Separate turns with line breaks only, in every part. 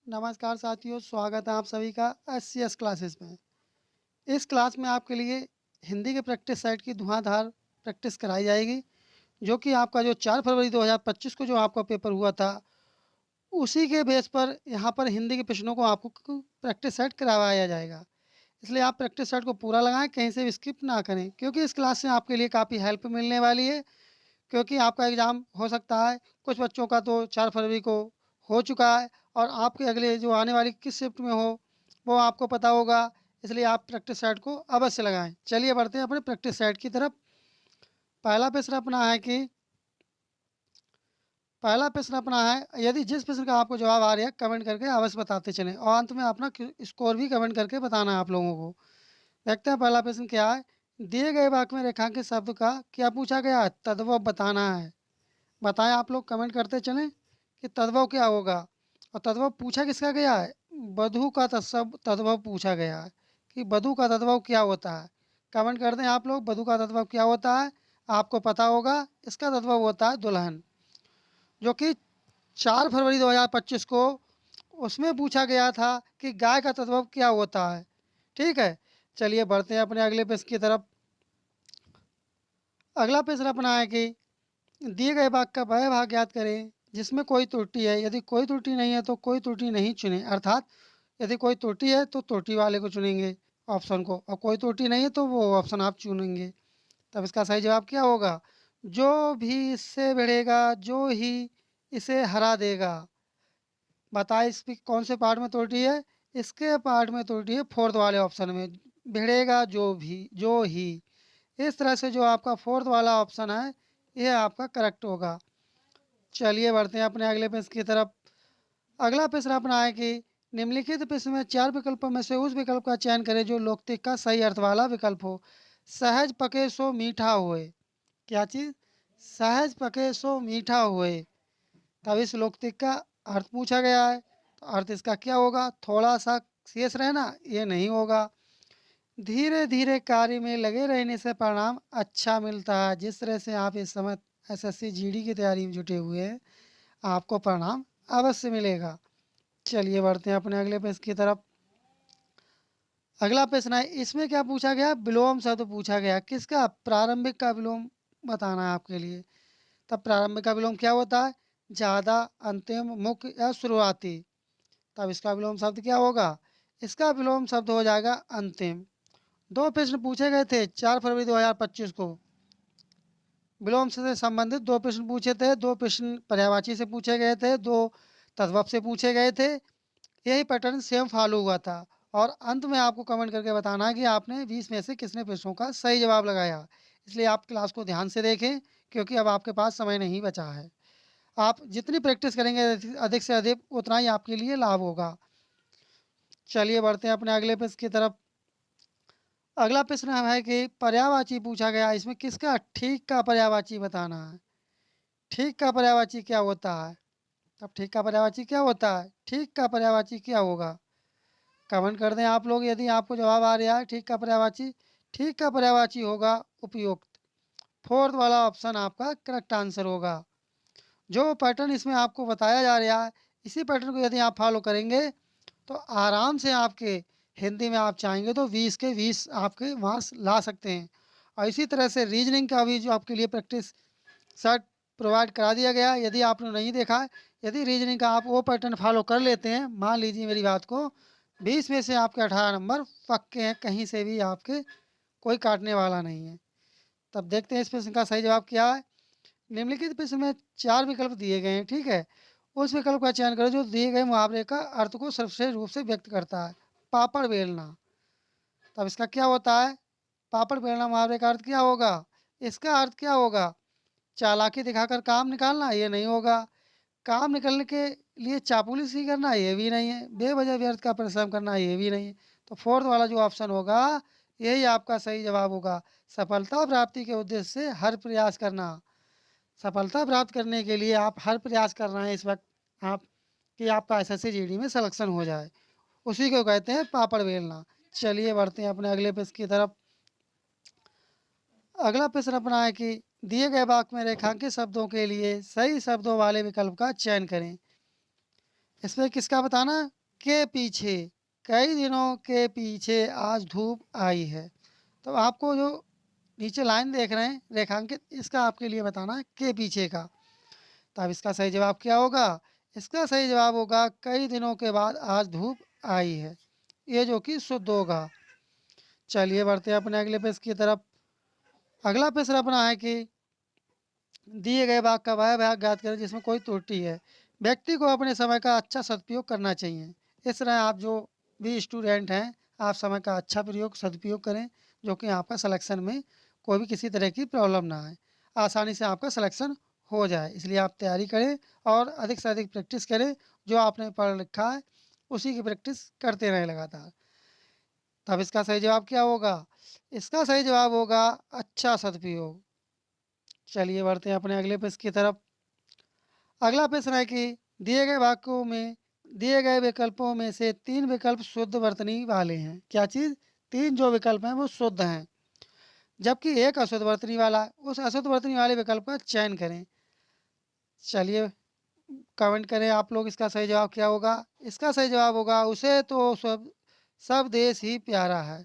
नमस्कार साथियों, स्वागत है आप सभी का एससीएस क्लासेस में। इस क्लास में आपके लिए हिंदी के प्रैक्टिस सेट की धुआंधार प्रैक्टिस कराई जाएगी, जो कि आपका जो 4 फरवरी 2025 को जो आपका पेपर हुआ था, उसी के बेस पर यहाँ पर हिंदी के प्रश्नों को आपको प्रैक्टिस सेट करवाया जाएगा। इसलिए आप प्रैक्टिस सेट को पूरा लगाएं, कहीं से भी स्किप ना करें, क्योंकि इस क्लास से आपके लिए काफ़ी हेल्प मिलने वाली है। क्योंकि आपका एग्ज़ाम हो सकता है, कुछ बच्चों का तो 4 फरवरी को हो चुका है और आपके अगले जो आने वाली किस शिफ्ट में हो, वो आपको पता होगा। इसलिए आप प्रैक्टिस सेट को अवश्य लगाएँ। चलिए बढ़ते हैं अपने प्रैक्टिस सेट की तरफ। पहला प्रश्न अपना है कि पहला प्रश्न अपना है, यदि जिस प्रश्न का आपको जवाब आ रहा है, कमेंट करके अवश्य बताते चलें और अंत में अपना स्कोर भी कमेंट करके बताना है आप लोगों को। देखते हैं पहला प्रश्न क्या है। दिए गए वाक्य में रेखांकित शब्द का क्या पूछा गया है? तद्भव बताना है। बताएं, आप लोग कमेंट करते चलें कि तद्भव क्या होगा। और तद्भव पूछा किसका गया है? वधू का तद्भव पूछा गया है कि वधू का तद्भव क्या होता है। कमेंट कर दें आप लोग, वधू का तद्भव क्या होता है। आपको पता होगा, इसका तद्भव होता है दुल्हन, जो कि 4 फरवरी 2025 को उसमें पूछा गया था कि गाय का तद्भव क्या होता है। ठीक है, चलिए बढ़ते हैं अपने अगले प्रश्न की तरफ। अगला प्रश्न अपना है कि दिए गए वाक्य का वह भाग ज्ञात करें जिसमें कोई त्रुटि है। यदि कोई त्रुटि नहीं है तो कोई त्रुटि नहीं चुने, अर्थात यदि कोई त्रुटि है तो त्रुटि वाले को चुनेंगे ऑप्शन को, और कोई त्रुटि नहीं है तो वो ऑप्शन आप चुनेंगे। तब इसका सही जवाब क्या होगा? जो भी इससे भिड़ेगा, जो ही इसे हरा देगा। बताए इसकी कौन से पार्ट में त्रुटि है? इसके पार्ट में त्रुटि है, फोर्थ वाले ऑप्शन में। भिड़ेगा जो भी, जो ही, इस तरह से जो आपका फोर्थ वाला ऑप्शन है, यह आपका करेक्ट होगा। चलिए बढ़ते हैं अपने अगले प्रश्न की तरफ। अगला प्रश्न अपना है कि निम्नलिखित प्रश्न में 4 विकल्पों में से उस विकल्प का चयन करें जो लोकतिक का सही अर्थ वाला विकल्प हो। सहज पके सो मीठा होए। क्या चीज़? सहज पके सो मीठा होए। तब इस लोकतिक का अर्थ पूछा गया है, तो अर्थ इसका क्या होगा? थोड़ा सा शेष रहना, ये नहीं होगा। धीरे धीरे कार्य में लगे रहने से परिणाम अच्छा मिलता है। जिस तरह से आप इस समय एसएससी जीडी की तैयारी में जुटे हुए हैं, आपको परिणाम अवश्य मिलेगा। चलिए बढ़ते हैं अपने अगले प्रश्न की तरफ। अगला प्रश्न है, इसमें क्या पूछा गया? विलोम शब्द पूछा गया। किसका? प्रारंभिक का विलोम बताना है आपके लिए। तब प्रारंभिक का विलोम क्या होता है? ज़्यादा, अंतिम, मुख्य या शुरुआती। तब इसका विलोम शब्द क्या होगा? इसका विलोम शब्द हो जाएगा अंतिम। दो प्रश्न पूछे गए थे 4 फरवरी 2025 को। विलोम से संबंधित दो प्रश्न पूछे थे। दो प्रश्न पर्यायवाची से पूछे गए थे, दो तद्भव से पूछे गए थे। यही पैटर्न सेम फॉलो हुआ था। और अंत में आपको कमेंट करके बताना है कि आपने 20 में से किसने प्रश्नों का सही जवाब लगाया। इसलिए आप क्लास को ध्यान से देखें, क्योंकि अब आपके पास समय नहीं बचा है। आप जितनी प्रैक्टिस करेंगे अधिक से अधिक, उतना ही आपके लिए लाभ होगा। चलिए बढ़ते हैं अपने अगले प्रश्न की तरफ। अगला प्रश्न है कि पर्यायवाची पूछा गया, इसमें किसका ठीक का पर्यायवाची बताना है। ठीक का पर्यायवाची क्या होता है? अब ठीक का पर्यायवाची क्या होता है? ठीक का पर्यायवाची क्या होगा? कमेंट कर दें आप लोग यदि आपको जवाब आ रहा है ठीक का पर्यायवाची। ठीक का पर्यायवाची होगा उपयुक्त। फोर्थ वाला ऑप्शन आपका करेक्ट आंसर होगा। जो पैटर्न इसमें आपको बताया जा रहा है, इसी पैटर्न को यदि आप फॉलो करेंगे तो आराम से आपके हिंदी में आप चाहेंगे तो 20 के 20 आपके मार्क्स ला सकते हैं। और इसी तरह से रीजनिंग का भी जो आपके लिए प्रैक्टिस सेट प्रोवाइड करा दिया गया है। यदि आपने नहीं देखा है, यदि रीजनिंग का आप वो पैटर्न फॉलो कर लेते हैं, मान लीजिए मेरी बात को, 20 में से आपके 18 नंबर पक्के हैं, कहीं से भी आपके कोई काटने वाला नहीं है। तब देखते हैं इस प्रश्न का सही जवाब क्या है। निम्नलिखित प्रश्न में 4 विकल्प दिए गए हैं, ठीक है। उस विकल्प का चयन करो जो दिए गए मुहावरे का अर्थ को सर्वश्रेष्ठ रूप से व्यक्त करता है। पापड़ बेलना। तब इसका क्या होता है? पापड़ बेलना मुहावरे का अर्थ क्या होगा? इसका अर्थ क्या होगा? चालाकी दिखाकर काम निकालना, ये नहीं होगा। काम निकलने के लिए चापलूसी करना, ये भी नहीं है। बेवजह व्यर्थ का परिश्रम करना, ये भी नहीं है। तो फोर्थ वाला जो ऑप्शन होगा, यही आपका सही जवाब होगा। सफलता प्राप्ति के उद्देश्य से हर प्रयास करना। सफलता प्राप्त करने के लिए आप हर प्रयास कर रहे हैं इस वक्त, आप कि आपका एसएससी जीडी में सिलेक्शन हो जाए, उसी को कहते हैं पापड़ बेलना। चलिए बढ़ते हैं अपने अगले प्रश्न की तरफ। अगला प्रश्न अपना है कि दिए गए वाक्य में रेखांकित शब्दों के लिए सही शब्दों वाले विकल्प का चयन करें। इसमें किसका बताना, के पीछे, कई दिनों के पीछे आज धूप आई है। तो आपको जो नीचे लाइन देख रहे हैं रेखांकित, इसका आपके लिए बताना है के पीछे का। तो अब इसका सही जवाब क्या होगा, इसका सही जवाब होगा कई दिनों के बाद आज धूप आई है, ये जो कि शुद्ध होगा। चलिए बढ़ते हैं अपने अगले पेज की तरफ। अगला प्रश्न अपना है कि दिए गए भाग का वह भाग ज्ञात करें जिसमें कोई त्रुटि है। व्यक्ति को अपने समय का अच्छा सदुपयोग करना चाहिए। इस तरह आप जो भी स्टूडेंट हैं, आप समय का अच्छा प्रयोग सदुपयोग करें, जो कि आपका सिलेक्शन में कोई भी किसी तरह की प्रॉब्लम ना आए, आसानी से आपका सिलेक्शन हो जाए। इसलिए आप तैयारी करें और अधिक से अधिक प्रैक्टिस करें। जो आपने पढ़ लिखा है उसी की प्रैक्टिस करते रहें लगातार। तब इसका सही जवाब क्या होगा, इसका सही जवाब होगा अच्छा सदुपयोग। चलिए बढ़ते हैं अपने अगले प्रश्न की तरफ। अगला प्रश्न है कि दिए गए वाक्यों में दिए गए विकल्पों में से 3 विकल्प शुद्ध वर्तनी वाले हैं। क्या चीज़, 3 जो विकल्प हैं वो शुद्ध हैं, जबकि एक अशुद्ध वर्तनी वाला। उस अशुद्ध वर्तनी वाले विकल्प का चयन करें। चलिए कमेंट करें आप लोग, इसका सही जवाब क्या होगा। इसका सही जवाब होगा उसे तो सब देश ही प्यारा है।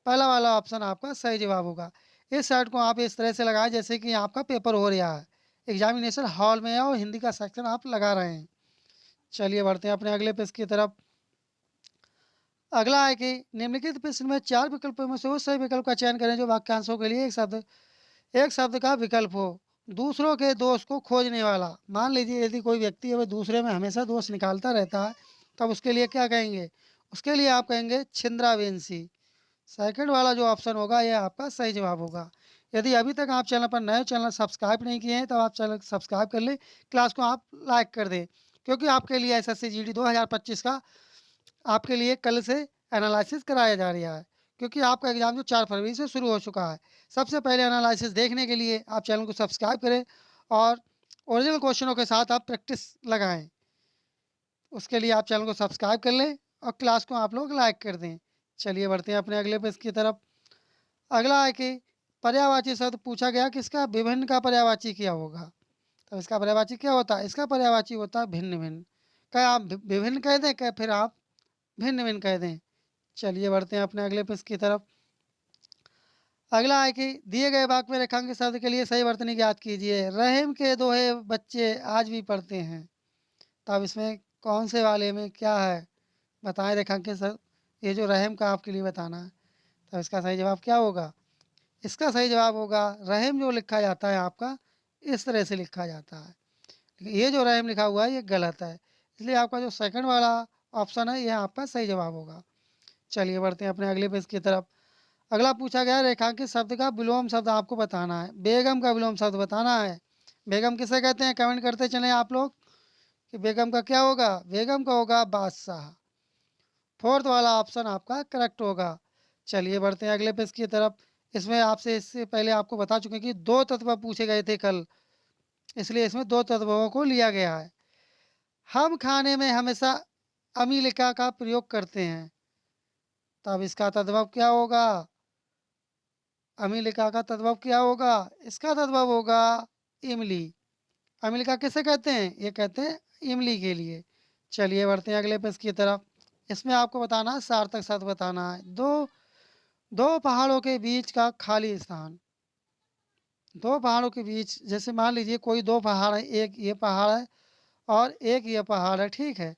पहला वाला ऑप्शन आपका सही जवाब होगा। इस शर्ट को आप इस तरह से लगाएं जैसे कि आपका पेपर हो रहा है, एग्जामिनेशन हॉल में है और हिंदी का सेक्शन आप लगा रहे हैं। चलिए बढ़ते हैं अपने अगले प्रश्न की तरफ। अगला है कि निम्नलिखित प्रश्न में 4 विकल्पों में से उस सही विकल्प का चयन करें जो वाक्यांशों के लिए एक शब्द का विकल्प हो। दूसरों के दोष को खोजने वाला। मान लीजिए यदि कोई व्यक्ति है वह दूसरे में हमेशा दोष निकालता रहता है, तब उसके लिए क्या कहेंगे, उसके लिए आप कहेंगे छिंद्रावेंसी। सेकंड वाला जो ऑप्शन होगा यह आपका सही जवाब होगा। यदि अभी तक आप चैनल पर नए, चैनल सब्सक्राइब नहीं किए हैं, तो आप चैनल सब्सक्राइब कर लें, क्लास को आप लाइक कर दें, क्योंकि आपके लिए एसएससी जीडी 2025 का आपके लिए कल से एनालिसिस कराया जा रहा है। क्योंकि आपका एग्ज़ाम जो 4 फरवरी से शुरू हो चुका है। सबसे पहले एनालिसिस देखने के लिए आप चैनल को सब्सक्राइब करें और ओरिजिनल क्वेश्चनों के साथ आप प्रैक्टिस लगाएं। उसके लिए आप चैनल को सब्सक्राइब कर लें और क्लास को आप लोग लाइक कर दें। चलिए बढ़ते हैं अपने अगले पेज की तरफ। अगला है कि पर्यायवाची शब्द पूछा गया कि इसका विभिन्न का पर्यायवाची क्या होगा। तो इसका पर्यायवाची क्या होता है, इसका पर्यायवाची होता है भिन्न भिन्न। क्या आप विभिन्न कह दें, क्या फिर आप भिन्न भिन्न कह दें। चलिए बढ़ते हैं अपने अगले प्रश्न की तरफ। अगला है कि दिए गए वाक्य में रेखांकित शब्द के लिए सही वर्तनी ज्ञात कीजिए। रहीम के दोहे बच्चे आज भी पढ़ते हैं। तब इसमें कौन से वाले में क्या है, बताएं रेखांकित शब्द। ये जो रहीम का आपके लिए बताना है। तब इसका सही जवाब क्या होगा, इसका सही जवाब होगा रहीम जो लिखा जाता है आपका इस तरह से लिखा जाता है, लेकिन ये जो रहीम लिखा हुआ है ये गलत है। इसलिए आपका जो सेकंड वाला ऑप्शन है यह आपका सही जवाब होगा। चलिए बढ़ते हैं अपने अगले पेज की तरफ। अगला पूछा गया रेखांकित शब्द का विलोम शब्द आपको बताना है। बेगम का विलोम शब्द बताना है। बेगम किसे कहते हैं, कमेंट करते चलें आप लोग कि बेगम का क्या होगा। बेगम का होगा बादशाह। फोर्थ वाला ऑप्शन आपका करेक्ट होगा। चलिए बढ़ते हैं अगले पेज की तरफ। इसमें आपसे इससे पहले आपको बता चुके हैं कि 2 तत्व पूछे गए थे कल, इसलिए इसमें 2 तत्वों को लिया गया है। हम खाने में हमेशा अम्लिका का प्रयोग करते हैं। तब इसका तद्भव क्या होगा, अम्लिका का तद्भव क्या होगा, इसका तद्भव होगा इमली। अम्लिका किसे कहते हैं, ये कहते हैं इमली के लिए। चलिए बढ़ते हैं अगले पेज की तरफ। इसमें आपको बताना है सार्थक शब्द बताना है। दो पहाड़ों के बीच का खाली स्थान। 2 पहाड़ों के बीच, जैसे मान लीजिए कोई 2 पहाड़ है, एक ये पहाड़ है और एक ये पहाड़ है, ठीक है,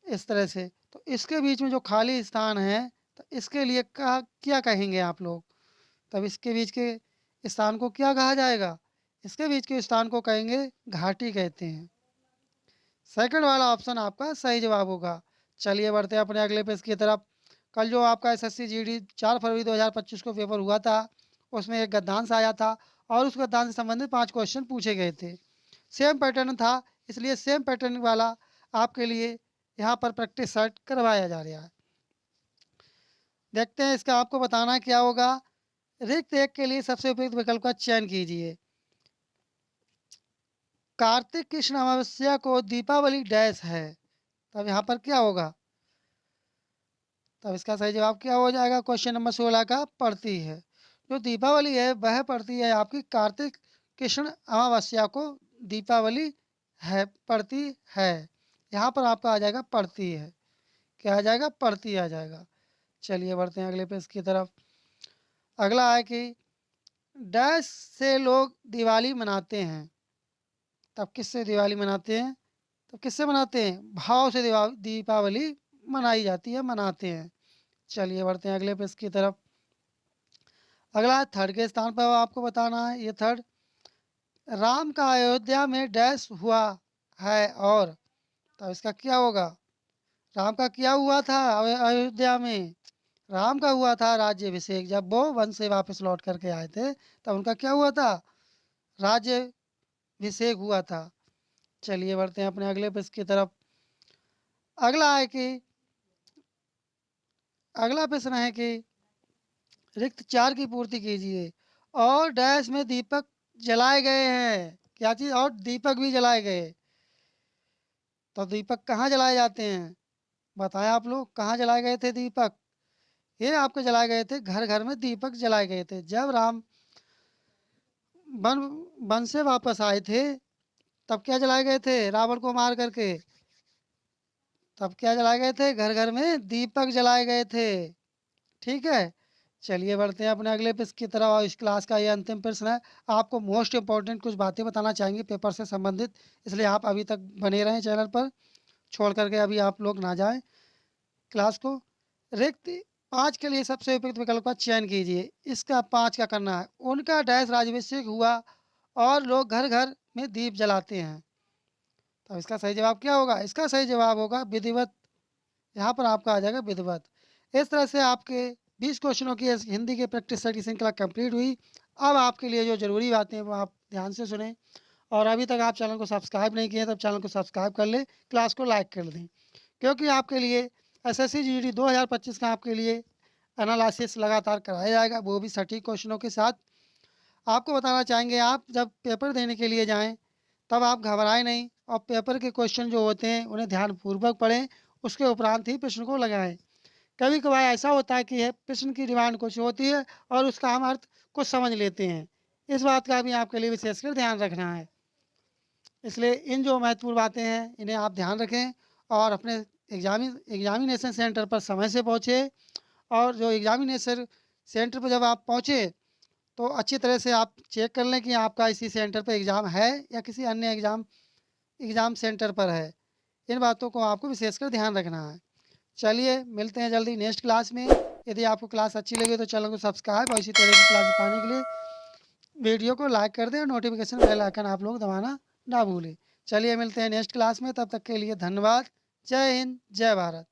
इस तरह से। तो इसके बीच में जो खाली स्थान है, तो इसके लिए क्या कहेंगे आप लोग। तब इसके बीच के स्थान को क्या कहा जाएगा, इसके बीच के स्थान को कहेंगे घाटी कहते हैं। सेकंड वाला ऑप्शन आपका सही जवाब होगा। चलिए बढ़ते हैं अपने अगले पेज की तरफ। कल जो आपका एसएससी जीडी 4 फरवरी 2025 को पेपर हुआ था, उसमें एक गद्यांश आया था और उस गद्यांश से संबंधित 5 क्वेश्चन पूछे गए थे। सेम पैटर्न था, इसलिए सेम पैटर्न वाला आपके लिए यहाँ पर प्रैक्टिस सेट करवाया जा रहा है। देखते हैं इसका आपको बताना क्या होगा। रिक्त एक के लिए सबसे उपयुक्त विकल्प का चयन कीजिए। कार्तिक कृष्ण अमावस्या को दीपावली डैश है। तब यहाँ पर क्या होगा, तब इसका सही जवाब क्या हो जाएगा, क्वेश्चन नंबर 16 का पड़ती है। जो दीपावली है वह पड़ती है आपकी कार्तिक कृष्ण अमावस्या को दीपावली है पड़ती है। यहाँ पर आपका आ जाएगा पड़ती है। क्या आ जाएगा? पड़ती आ जाएगा। चलिए बढ़ते हैं अगले पेज की तरफ। अगला है कि डैश से लोग दिवाली मनाते हैं। तब किससे दिवाली मनाते हैं? तब किससे मनाते हैं? भाव से दीपावली मनाई जाती है, मनाते हैं। चलिए बढ़ते हैं अगले पेज की तरफ। अगला है थर्ड के स्थान पर आपको बताना है। ये थर्ड, राम का अयोध्या में डैश हुआ है और, तब इसका क्या होगा? राम का क्या हुआ था अयोध्या में? राम का हुआ था राज्यभिषेक। जब वो वन से वापस लौट करके आए थे तब उनका क्या हुआ था? राज्यभिषेक हुआ था। चलिए बढ़ते हैं अपने अगले पेज की तरफ। अगला है कि अगला प्रश्न है कि रिक्त 4 की पूर्ति कीजिए। और डैश में दीपक जलाए गए हैं। क्या चीज़? और दीपक भी जलाए गए। तो दीपक कहाँ जलाए जाते हैं? बताएं आप लोग, कहाँ जलाए गए थे दीपक? ये आपके जलाए गए थे, घर घर में दीपक जलाए गए थे। जब राम वन वन से वापस आए थे तब क्या जलाए गए थे? रावण को मार करके तब क्या जलाए गए थे? घर घर में दीपक जलाए गए थे। ठीक है। चलिए बढ़ते हैं अपने अगले पेज की तरफ। और इस क्लास का ये अंतिम प्रश्न है। आपको मोस्ट इंपॉर्टेंट कुछ बातें बताना चाहेंगे पेपर से संबंधित, इसलिए आप अभी तक बने रहें चैनल पर, छोड़ करके अभी आप लोग ना जाएं क्लास को। रिक्त 5 के लिए सबसे उपयुक्त विकल्प का चयन कीजिए। इसका 5 का करना है। उनका डैश राज्यभिषेक हुआ और लोग घर घर में दीप जलाते हैं। तो इसका सही जवाब क्या होगा? इसका सही जवाब होगा विधिवत। यहाँ पर आपका आ जाएगा विधिवत। इस तरह से आपके 20 क्वेश्चनों की हिंदी के प्रैक्टिस सेट की श्रृंखला कंप्लीट हुई। अब आपके लिए जो ज़रूरी बातें हैं वो आप ध्यान से सुने। और अभी तक आप चैनल को सब्सक्राइब नहीं किए तब चैनल को सब्सक्राइब कर लें, क्लास को लाइक कर दें, क्योंकि आपके लिए एसएससी जीडी 2025 का आपके लिए एनालिसिस लगातार कराया जाएगा, वो भी सटीक क्वेश्चनों के साथ। आपको बताना चाहेंगे, आप जब पेपर देने के लिए जाएं तब आप घबराएं नहीं और पेपर के क्वेश्चन जो होते हैं उन्हें ध्यानपूर्वक पढ़ें, उसके उपरांत ही प्रश्न को लगाएं। कभी कभार ऐसा होता है कि प्रश्न की डिमांड कुछ होती है और उसका हम अर्थ कुछ समझ लेते हैं। इस बात का भी आपके लिए विशेषकर ध्यान रखना है। इसलिए इन जो महत्वपूर्ण बातें हैं इन्हें आप ध्यान रखें और अपने एग्जामिनेशन सेंटर पर समय से पहुँचे। और जो एग्जामिनेशन सेंटर पर जब आप पहुँचे तो अच्छी तरह से आप चेक कर लें कि आपका इसी सेंटर पर एग्ज़ाम है या किसी अन्य एग्ज़ाम सेंटर पर है। इन बातों को आपको विशेषकर ध्यान रखना है। चलिए मिलते हैं जल्दी नेक्स्ट क्लास में। यदि आपको क्लास अच्छी लगी तो चैनल को सब्सक्राइब और इसी तरह की क्लास पाने के लिए वीडियो को लाइक कर दें और नोटिफिकेशन बेल आइकन आप लोग दबाना ना भूलें। चलिए मिलते हैं नेक्स्ट क्लास में, तब तक के लिए धन्यवाद। जय हिंद, जय भारत।